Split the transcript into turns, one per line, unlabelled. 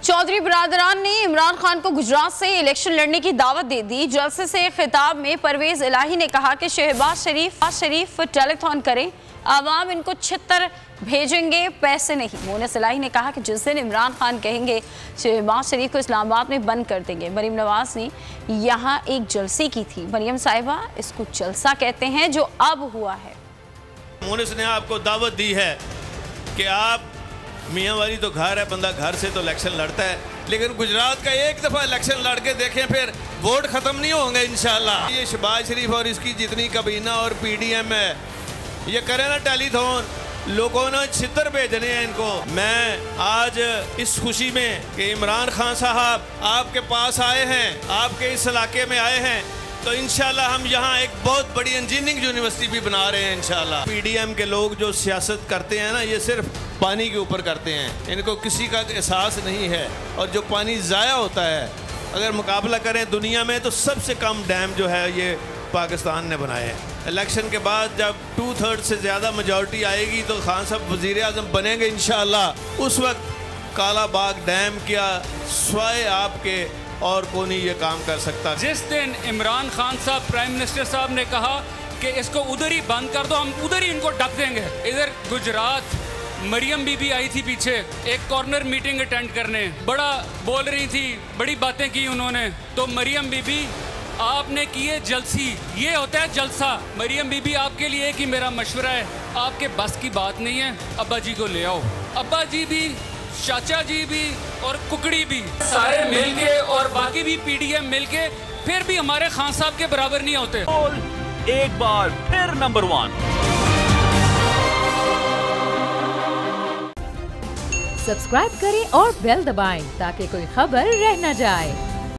चौधरी बिरादरान ने इमरान खान को गुजरात से इलेक्शन लड़ने की दावत दे दी। जलसे से खिताब में परवेज इलाही ने कहा कि शहबाज शरीफ टेलीथॉन करें, आवाम इनको छितर भेजेंगे, पैसे नहीं। मोनस इलाही ने कहा कि जिस दिन इमरान खान कहेंगे शहबाज शरीफ को इस्लामाबाद में बंद कर देंगे। मरीम नवाज ने यहाँ एक जलसे की थी। मरियम साहिबा इसको जलसा कहते हैं जो अब हुआ है।
मोनस ने आपको दावत दी है कि आप मियाँ वाली तो घर है, बंदा घर से तो इलेक्शन लड़ता है, लेकिन गुजरात का एक दफ़ा इलेक्शन लड़ के देखें, फिर वोट ख़त्म नहीं होंगे इंशाल्लाह। ये शहबाज शरीफ और इसकी जितनी कबीना और पीडीएम है, ये करें ना टेलीथॉन, लोगों ने छितर भेजने हैं इनको। मैं आज इस खुशी में कि इमरान खान साहब आपके पास आए हैं, आपके इस इलाके में आए हैं, तो इंशाल्लाह हम यहाँ एक बहुत बड़ी इंजीनियरिंग यूनिवर्सिटी भी बना रहे हैं इंशाल्लाह। पीडीएम के लोग जो सियासत करते हैं ना, ये सिर्फ पानी के ऊपर करते हैं, इनको किसी का एहसास नहीं है। और जो पानी ज़ाया होता है, अगर मुकाबला करें दुनिया में, तो सबसे कम डैम जो है ये पाकिस्तान ने बनाए हैं। इलेक्शन के बाद जब 2/3 से ज़्यादा मेजॉरिटी आएगी तो खान साहब वज़ीर आज़म बनेंगे इंशाल्लाह। उस वक्त काला बाग डैम क्या स्वाय आपके और कौन ही ये काम कर सकता।
जिस दिन इमरान खान साहब प्राइम मिनिस्टर साहब ने कहा कि इसको उधर ही बंद कर दो, हम उधर ही इनको ढक देंगे। इधर गुजरात मरियम बीबी आई थी पीछे एक कॉर्नर मीटिंग अटेंड करने, बड़ा बोल रही थी, बड़ी बातें की उन्होंने। तो मरियम बीबी आपने किए जलसी, ये होता है जलसा। मरियम बीबी आपके लिए कि मेरा मशवरा है, आपके बस की बात नहीं है, अब्बा जी को ले आओ। अब्बा जी भी, चाचा जी भी और कुकड़ी भी सारे मिलके और बाकी भी पीडीएम मिलके फिर भी हमारे खान साहब के बराबर नहीं होते।
एक बार फिर नंबर 1
सब्सक्राइब करें और बेल दबाएं ताकि कोई खबर रह न जाए।